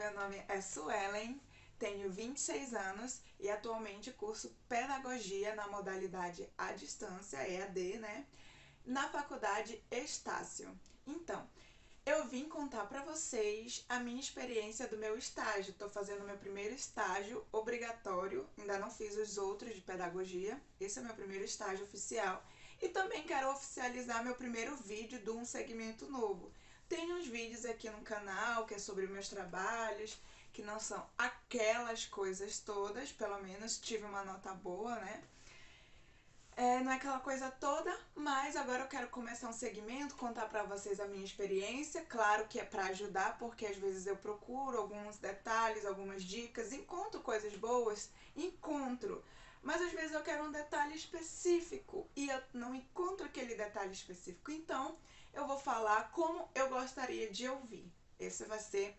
meu nome é Suelen, tenho 26 anos e atualmente curso Pedagogia na modalidade à distância, EAD, né? Na faculdade Estácio. Então, eu vim contar para vocês a minha experiência do meu estágio. Estou fazendo meu primeiro estágio obrigatório, ainda não fiz os outros de pedagogia. Esse é meu primeiro estágio oficial. E também quero oficializar meu primeiro vídeo de um segmento novo. Tem uns vídeos aqui no canal que é sobre meus trabalhos, que não são aquelas coisas todas, pelo menos tive uma nota boa, né? Não é aquela coisa toda, mas agora eu quero começar um segmento, contar pra vocês a minha experiência. Claro que é pra ajudar, porque às vezes eu procuro alguns detalhes, algumas dicas, encontro coisas boas, encontro. Mas às vezes eu quero um detalhe específico e eu não encontro aquele detalhe específico. Então eu vou falar como eu gostaria de ouvir. Esse vai ser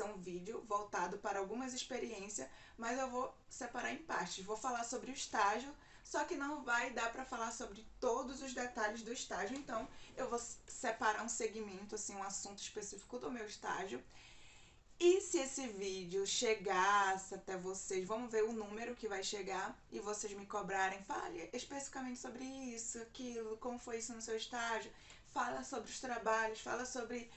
um vídeo voltado para algumas experiências, mas eu vou separar em partes. Vou falar sobre o estágio, só que não vai dar para falar sobre todos os detalhes do estágio, então eu vou separar um segmento, assim, um assunto específico do meu estágio. E se esse vídeo chegasse até vocês, vamos ver o número que vai chegar e vocês me cobrarem, fale especificamente sobre isso, aquilo, como foi isso no seu estágio, fala sobre os trabalhos, fala sobre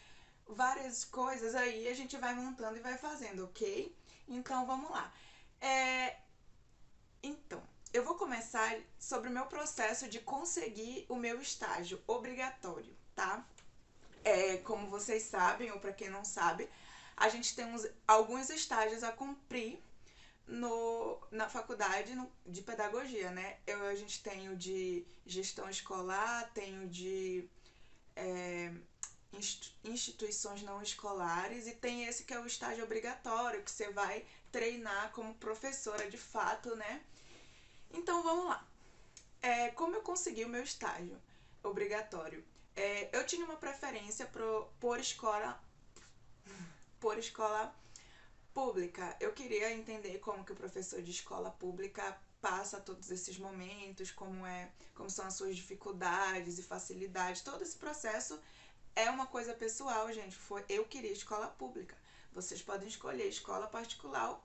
várias coisas, aí a gente vai montando e vai fazendo, ok? Então vamos lá. Então, eu vou começar sobre o meu processo de conseguir o meu estágio obrigatório, tá? Como vocês sabem, ou para quem não sabe, a gente tem alguns estágios a cumprir na faculdade de pedagogia, né? A gente tem o de gestão escolar, tem o de instituições não escolares e tem esse que é o estágio obrigatório, que você vai treinar como professora de fato, né? Então vamos lá. Como eu consegui o meu estágio obrigatório? Eu tinha uma preferência por escola pública. Eu queria entender como que o professor de escola pública passa todos esses momentos, como são as suas dificuldades e facilidades. Todo esse processo é uma coisa pessoal, gente. Eu queria escola pública. Vocês podem escolher escola particular,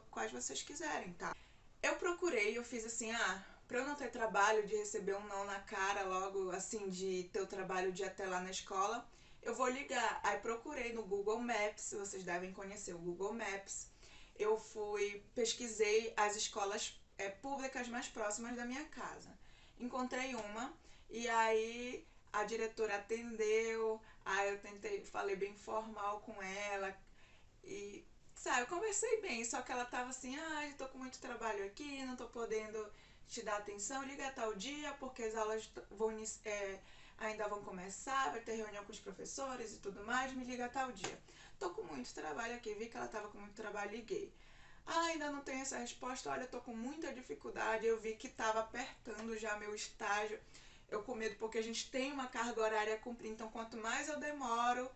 quais vocês quiserem, tá? Eu procurei, eu fiz assim, pra eu não ter trabalho de receber um não na cara logo, assim, de ter o trabalho de ir até lá na escola, eu vou ligar. Aí procurei no Google Maps, vocês devem conhecer o Google Maps. Eu pesquisei as escolas públicas mais próximas da minha casa. Encontrei uma e aí a diretora atendeu, aí eu falei bem formal com ela e, sabe, eu conversei bem, só que ela tava assim, eu tô com muito trabalho aqui, não tô podendo te dar atenção, liga a tal dia, porque as aulas ainda vão começar, vai ter reunião com os professores e tudo mais, me liga a tal dia. Tô com muito trabalho aqui, vi que ela tava com muito trabalho, liguei. Ainda não tenho essa resposta, olha, eu tô com muita dificuldade, eu vi que tava apertando já meu estágio, eu com medo porque a gente tem uma carga horária a cumprir, então quanto mais eu demoro,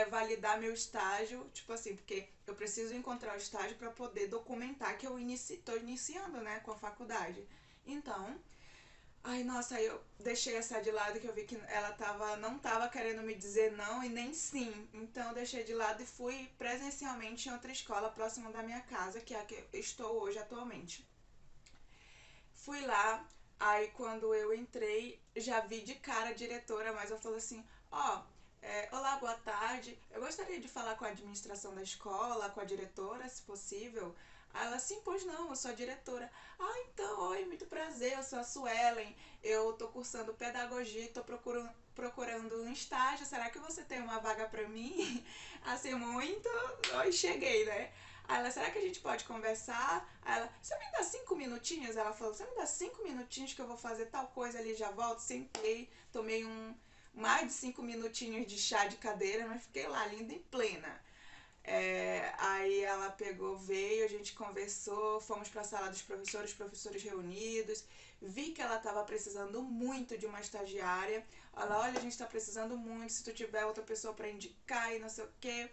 validar meu estágio, tipo assim, porque eu preciso encontrar o estágio para poder documentar que eu tô iniciando, né, com a faculdade. Então, nossa, aí eu deixei essa de lado que eu vi que ela não tava querendo me dizer não e nem sim. Então eu deixei de lado e fui presencialmente em outra escola próxima da minha casa, que é a que eu estou hoje atualmente. Fui lá, aí quando eu entrei, já vi de cara a diretora, mas eu falei assim, olá, boa tarde, eu gostaria de falar com a administração da escola, com a diretora, se possível. Aí ela, sim, pois não, eu sou a diretora. Então, oi, muito prazer, eu sou a Suelen, eu tô cursando pedagogia e tô procurando um estágio, será que você tem uma vaga pra mim? Assim, muito, oi, cheguei, né? Aí ela, será que a gente pode conversar? Aí ela, você me dá 5 minutinhos? Ela falou, você me dá 5 minutinhos que eu vou fazer tal coisa ali, já volto. Sentei, tomei mais de 5 minutinhos de chá de cadeira, mas fiquei lá, linda e plena. Aí ela pegou, veio, a gente conversou, fomos para a sala dos professores reunidos, vi que ela estava precisando muito de uma estagiária. Ela, olha, a gente está precisando muito, se tu tiver outra pessoa para indicar e não sei o quê.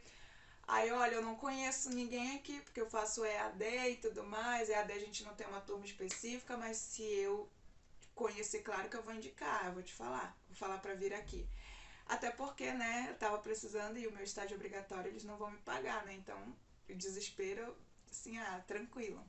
Aí, olha, eu não conheço ninguém aqui, porque eu faço EAD e tudo mais. EAD a gente não tem uma turma específica, mas se eu conhecer, claro que eu vou indicar, eu vou te falar. Vou falar pra vir aqui. Até porque, né, eu tava precisando e o meu estágio obrigatório eles não vão me pagar, né? Então, o desespero, assim, tranquilo.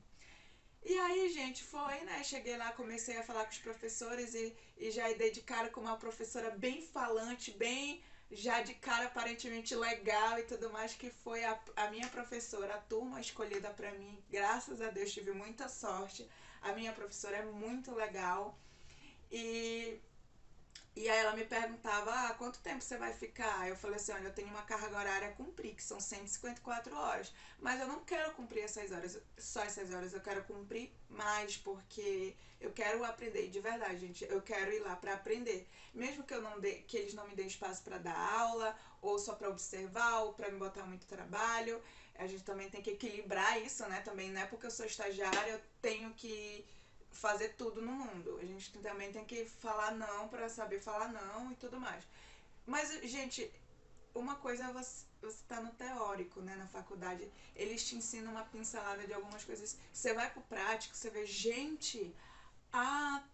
E aí, gente, foi, né? Cheguei lá, comecei a falar com os professores e já dei de cara com uma professora bem falante, bem já de cara aparentemente legal e tudo mais, que foi a minha professora, a turma escolhida para mim. Graças a Deus tive muita sorte. A minha professora é muito legal. E e aí ela me perguntava, quanto tempo você vai ficar? Eu falei assim, olha, eu tenho uma carga horária a cumprir, que são 154 horas. Mas eu não quero cumprir essas horas, só essas horas, eu quero cumprir mais, porque eu quero aprender de verdade, gente. Eu quero ir lá para aprender. Mesmo que eu não dê, que eles não me deem espaço para dar aula, ou só para observar, ou para me botar muito trabalho. A gente também tem que equilibrar isso, né? Também não é porque eu sou estagiária, eu tenho que fazer tudo no mundo. A gente também tem que falar não para saber falar não e tudo mais. Mas, gente, uma coisa é você tá no teórico, né, na faculdade, eles te ensinam uma pincelada de algumas coisas. Você vai pro prático, você vê, gente,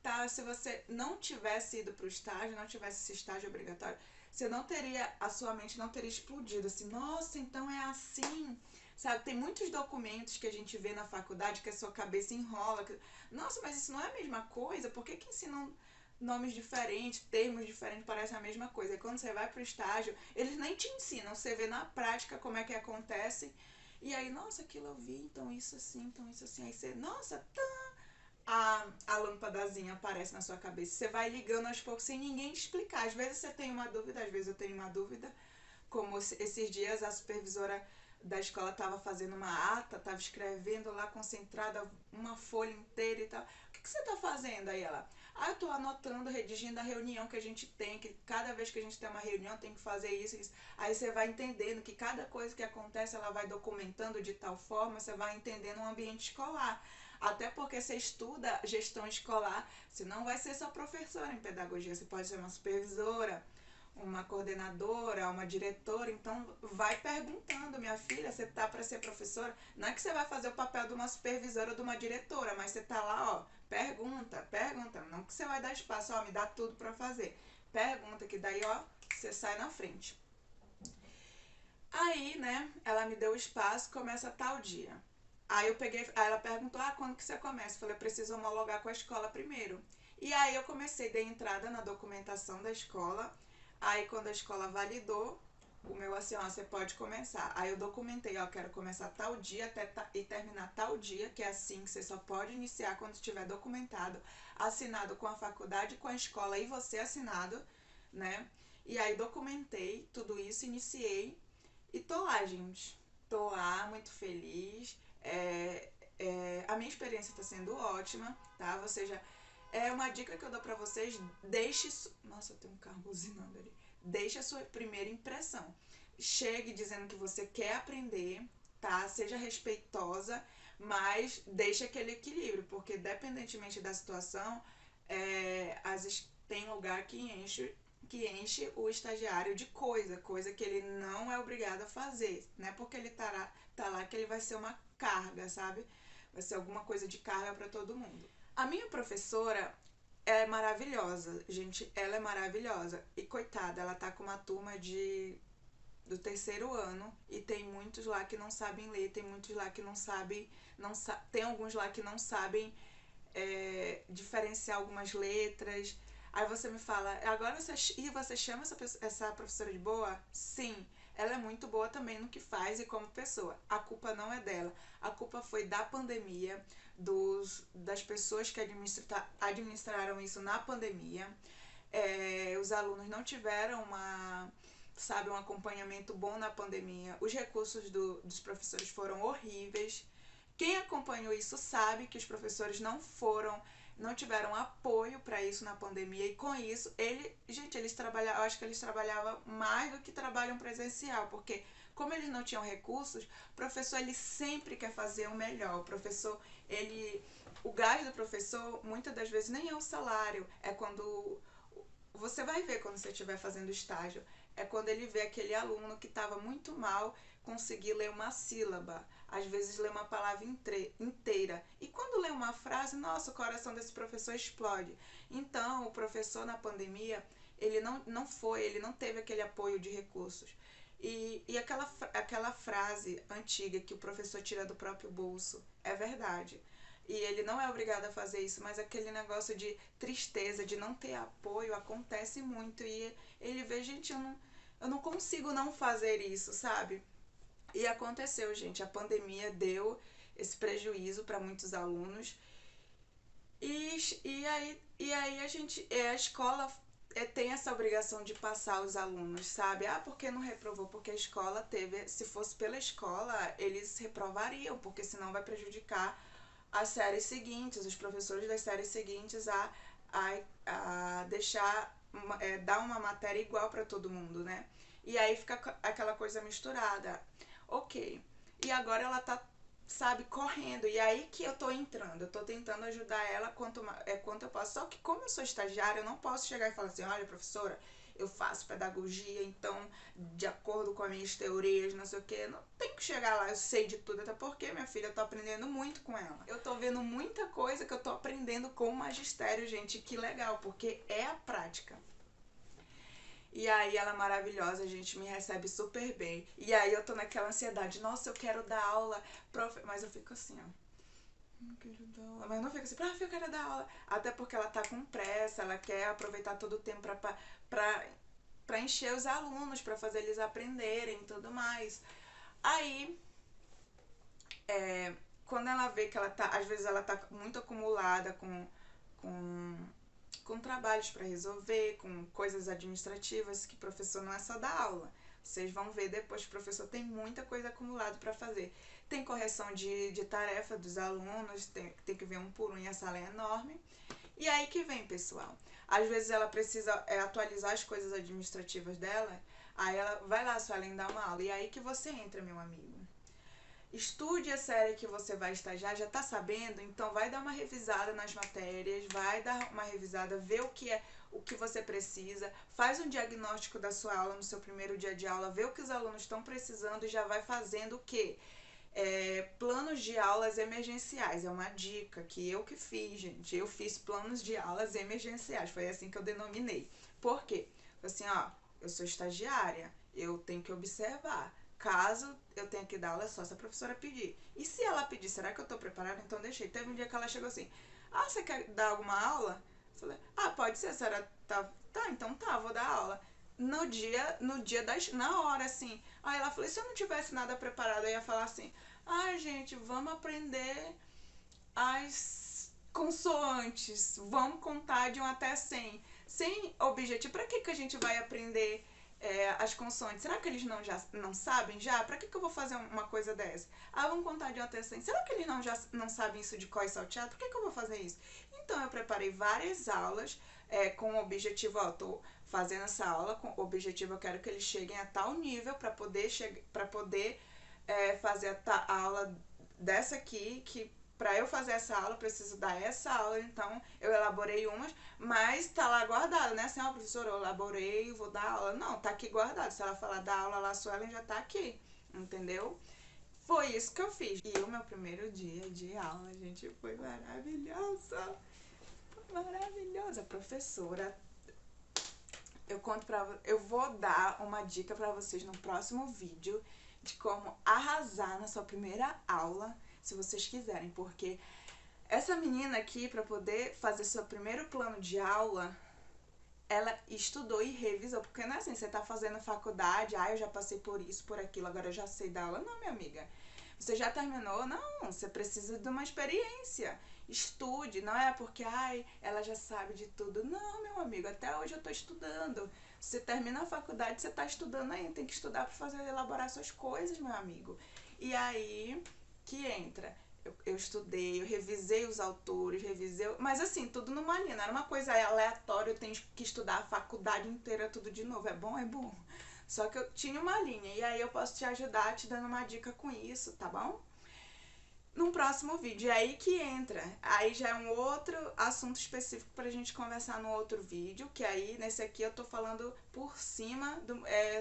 tá, se você não tivesse ido pro estágio, não tivesse esse estágio obrigatório, você não teria, a sua mente não teria explodido assim, nossa, então é assim. Sabe, tem muitos documentos que a gente vê na faculdade que a sua cabeça enrola. Nossa, mas isso não é a mesma coisa? Por que ensinam nomes diferentes, termos diferentes, parecem a mesma coisa? E quando você vai pro estágio, eles nem te ensinam, você vê na prática como é que acontece. E aí, nossa, aquilo eu vi, então isso assim, então isso assim. Aí você, nossa, a lâmpadazinha aparece na sua cabeça. Você vai ligando aos poucos sem ninguém explicar. Às vezes você tem uma dúvida, às vezes eu tenho uma dúvida. Como esses dias a supervisora da escola estava fazendo uma ata, estava escrevendo lá concentrada uma folha inteira e tal. O que você está fazendo? Aí ela, eu estou anotando, redigindo a reunião que a gente tem, que cada vez que a gente tem uma reunião tem que fazer isso, isso. Aí você vai entendendo que cada coisa que acontece ela vai documentando de tal forma, você vai entendendo o ambiente escolar. Até porque você estuda gestão escolar, você não vai ser só professora em pedagogia, você pode ser uma supervisora, uma coordenadora, uma diretora, então vai perguntando, minha filha, você tá para ser professora? Não é que você vai fazer o papel de uma supervisora ou de uma diretora, mas você tá lá, pergunta, não que você vai dar espaço, me dá tudo para fazer. Pergunta que daí, você sai na frente. Aí, né, ela me deu o espaço, começa tal dia. Aí aí ela perguntou, quando que você começa? Eu falei, eu preciso homologar com a escola primeiro. E aí eu comecei, dei entrada na documentação da escola. Aí quando a escola validou, o meu assim, você pode começar. Aí eu documentei, quero começar tal dia e terminar tal dia, que é assim que você só pode iniciar quando estiver documentado, assinado com a faculdade, com a escola e você assinado, né? E aí documentei tudo isso, iniciei e tô lá, gente. Tô lá, muito feliz. A minha experiência está sendo ótima, tá? Ou seja, é uma dica que eu dou pra vocês, Nossa, tem um carro buzinando ali. Deixe a sua primeira impressão. Chegue dizendo que você quer aprender, tá? Seja respeitosa, mas deixe aquele equilíbrio, porque dependentemente da situação, tem lugar que enche o estagiário de coisa que ele não é obrigado a fazer, né? Porque ele tá lá que ele vai ser uma carga, sabe? Vai ser alguma coisa de carga para todo mundo. A minha professora é maravilhosa, gente, ela é maravilhosa. E coitada, ela tá com uma turma do terceiro ano e tem muitos lá que não sabem ler, tem muitos lá que não sabem, tem alguns lá que não sabem diferenciar algumas letras. Aí você me fala, agora você chama essa professora de boa? Sim, ela é muito boa também no que faz e como pessoa. A culpa não é dela. A culpa foi da pandemia, das pessoas que administraram isso na pandemia. Os alunos não tiveram um acompanhamento bom na pandemia. Os recursos dos professores foram horríveis. Quem acompanhou isso sabe que os professores não tiveram apoio para isso na pandemia e com isso, eles trabalhavam, eu acho que eles trabalhavam mais do que trabalham presencial, porque como eles não tinham recursos, o professor ele sempre quer fazer o melhor. O gás do professor muitas das vezes nem é o salário, é quando você vai ver quando você estiver fazendo estágio, é quando ele vê aquele aluno que estava muito mal conseguir ler uma sílaba, às vezes lê uma palavra inteira. E quando lê uma frase, nossa, o coração desse professor explode. Então, o professor na pandemia, ele não teve aquele apoio de recursos. E aquela frase antiga que o professor tira do próprio bolso é verdade. E ele não é obrigado a fazer isso, mas aquele negócio de tristeza, de não ter apoio, acontece muito. E ele vê, gente, eu não consigo não fazer isso, sabe? E aconteceu, gente. A pandemia deu esse prejuízo para muitos alunos. A escola tem essa obrigação de passar os alunos, sabe? Ah, por que não reprovou? Porque a escola teve, se fosse pela escola, eles reprovariam, porque senão vai prejudicar as séries seguintes, os professores das séries seguintes a deixar, dar uma matéria igual para todo mundo, né? E aí fica aquela coisa misturada. Ok. E agora ela tá, sabe, correndo. E aí que eu tô entrando. Eu tô tentando ajudar ela quanto eu posso. Só que como eu sou estagiária, eu não posso chegar e falar assim, olha, professora, eu faço pedagogia, então, de acordo com as minhas teorias, não sei o que, não tem que chegar lá, eu sei de tudo, até porque, minha filha, eu tô aprendendo muito com ela. Eu tô vendo muita coisa que eu tô aprendendo com o magistério, gente, que legal, porque é a prática. E aí ela é maravilhosa, a gente me recebe super bem. E aí eu tô naquela ansiedade, nossa, eu quero dar aula, mas eu fico assim, ó. Não quero dar aula. Mas eu não fico assim, eu quero dar aula. Até porque ela tá com pressa, ela quer aproveitar todo o tempo pra encher os alunos, pra fazer eles aprenderem e tudo mais. Aí, quando ela vê que ela tá, às vezes ela tá muito acumulada com, com trabalhos para resolver, com coisas administrativas, que professor não é só dar aula. Vocês vão ver depois que o professor tem muita coisa acumulada para fazer. Tem correção de tarefa dos alunos, tem que ver um por um e a sala é enorme. E aí que vem, pessoal. Às vezes ela precisa atualizar as coisas administrativas dela, aí ela vai lá, Suelen, dar uma aula. E aí que você entra, meu amigo. Estude a série que você vai estagiar, já tá sabendo? Então vai dar uma revisada nas matérias, vai dar uma revisada, vê o que você precisa, faz um diagnóstico da sua aula no seu primeiro dia de aula, vê o que os alunos estão precisando e já vai fazendo o quê? Planos de aulas emergenciais, é uma dica que eu que fiz, gente. Eu fiz planos de aulas emergenciais, foi assim que eu denominei. Por quê? Assim, ó, eu sou estagiária, eu tenho que observar. Caso eu tenha que dar aula, é só se a professora pedir. E se ela pedir, será que eu tô preparada? Então deixei. Teve um dia que ela chegou assim, ah, você quer dar alguma aula? Eu falei, ah, pode ser, a senhora tá, então tá, vou dar aula. Na hora, assim. Aí ela falou, e se eu não tivesse nada preparado, eu ia falar assim, ah, gente, vamos aprender as consoantes, vamos contar de 1 até 100. Sem objetivo, pra que a gente vai aprender as consoantes? Será que eles não sabem já? Pra que eu vou fazer uma coisa dessa? Ah, vamos contar de 1 até 100. Será que eles não sabem isso de có e salteado? Por que eu vou fazer isso? Então, eu preparei várias aulas com o objetivo, ó, tô fazendo essa aula com o objetivo, eu quero que eles cheguem a tal nível para poder fazer a aula dessa aqui, que para eu fazer essa aula, eu preciso dar essa aula, então eu elaborei umas, mas tá lá guardado, né? Assim, ó, professora, eu elaborei, vou dar aula. Não, tá aqui guardado. Se ela falar da aula lá, a Suelen já tá aqui, entendeu? Foi isso que eu fiz. E o meu primeiro dia de aula, gente, foi maravilhosa. Foi maravilhosa. Professora, eu vou dar uma dica para vocês no próximo vídeo de como arrasar na sua primeira aula, se vocês quiserem, porque essa menina aqui, para poder fazer seu primeiro plano de aula, ela estudou e revisou, porque não é assim, você tá fazendo faculdade, eu já passei por isso, por aquilo, agora eu já sei dar aula. Não, minha amiga, você já terminou? Não, você precisa de uma experiência. Estude, não é porque, ela já sabe de tudo. Não, meu amigo, até hoje eu tô estudando. Você termina a faculdade, você tá estudando ainda, tem que estudar para fazer, elaborar suas coisas, meu amigo. E aí que entra. Eu estudei, eu revisei os autores, mas assim, tudo numa linha, não era uma coisa aleatória, eu tenho que estudar a faculdade inteira tudo de novo. É bom? É bom. Só que eu tinha uma linha, e aí eu posso te ajudar te dando uma dica com isso, tá bom? Num próximo vídeo, é aí que entra. Aí já é um outro assunto específico pra gente conversar no outro vídeo, que aí, nesse aqui, eu tô falando por cima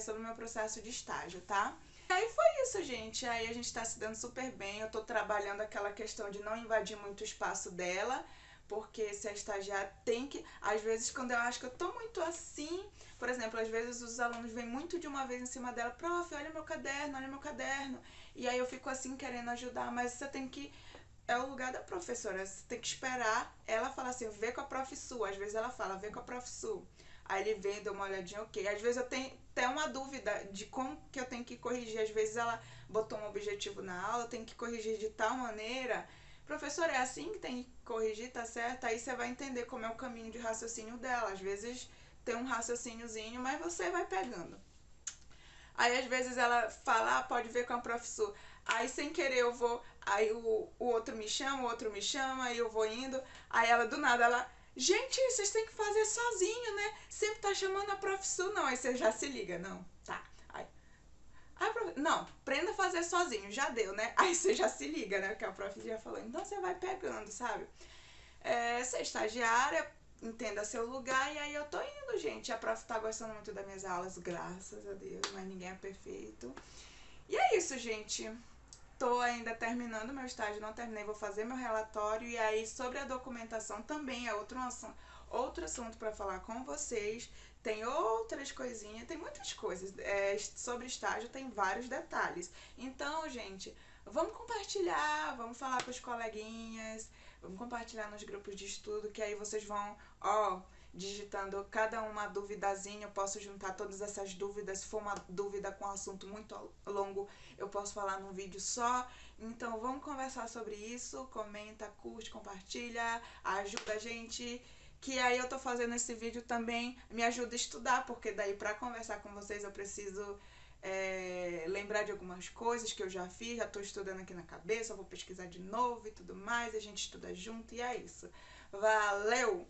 sobre o meu processo de estágio, tá? E aí foi isso, gente. Aí a gente tá se dando super bem. Eu tô trabalhando aquela questão de não invadir muito o espaço dela, porque se a estagiária tem que... Às vezes, quando eu acho que eu tô muito assim... Por exemplo, às vezes os alunos vêm muito de uma vez em cima dela, prof, olha meu caderno, olha meu caderno. E aí eu fico assim, querendo ajudar, mas você tem que... É o lugar da professora, você tem que esperar ela falar assim, vê com a prof. Su. Às vezes ela fala, vê com a prof. Su. Aí ele vem, dá uma olhadinha, ok. Às vezes eu tenho até uma dúvida de como que eu tenho que corrigir. Às vezes ela botou um objetivo na aula, eu tenho que corrigir de tal maneira. Professor, é assim que tem que corrigir, tá certo? Aí você vai entender como é o caminho de raciocínio dela. Às vezes tem um raciocíniozinho, mas você vai pegando. Aí às vezes ela fala, ah, pode ver com a prof. Su. Aí sem querer eu vou, aí o outro me chama, o outro me chama, aí eu vou indo. Aí ela do nada, ela, gente, vocês têm que fazer sozinho, né? Sempre tá chamando a prof. Su. Não, aí você já se liga, não, tá. Aí não, aprenda a fazer sozinho, já deu, né? Aí você já se liga, né? Porque a prof já falou. Então você vai pegando, sabe? Ser estagiária, entenda seu lugar, e aí eu tô indo, gente. A prof tá gostando muito das minhas aulas, graças a Deus, mas ninguém é perfeito. E é isso, gente. Tô ainda terminando meu estágio, não terminei, vou fazer meu relatório. E aí, sobre a documentação, também é outro assunto para falar com vocês. Tem outras coisinhas, tem muitas coisas. Sobre estágio tem vários detalhes. Então, gente, vamos compartilhar, vamos falar com os coleguinhas, vamos compartilhar nos grupos de estudo, que aí vocês vão, digitando cada uma duvidazinha, eu posso juntar todas essas dúvidas. Se for uma dúvida com um assunto muito longo, eu posso falar num vídeo só. Então vamos conversar sobre isso, comenta, curte, compartilha, ajuda a gente, que aí eu tô fazendo esse vídeo também, me ajuda a estudar, porque daí pra conversar com vocês eu preciso lembrar de algumas coisas que eu já fiz, já tô estudando aqui na cabeça, eu vou pesquisar de novo e tudo mais, a gente estuda junto e é isso. Valeu!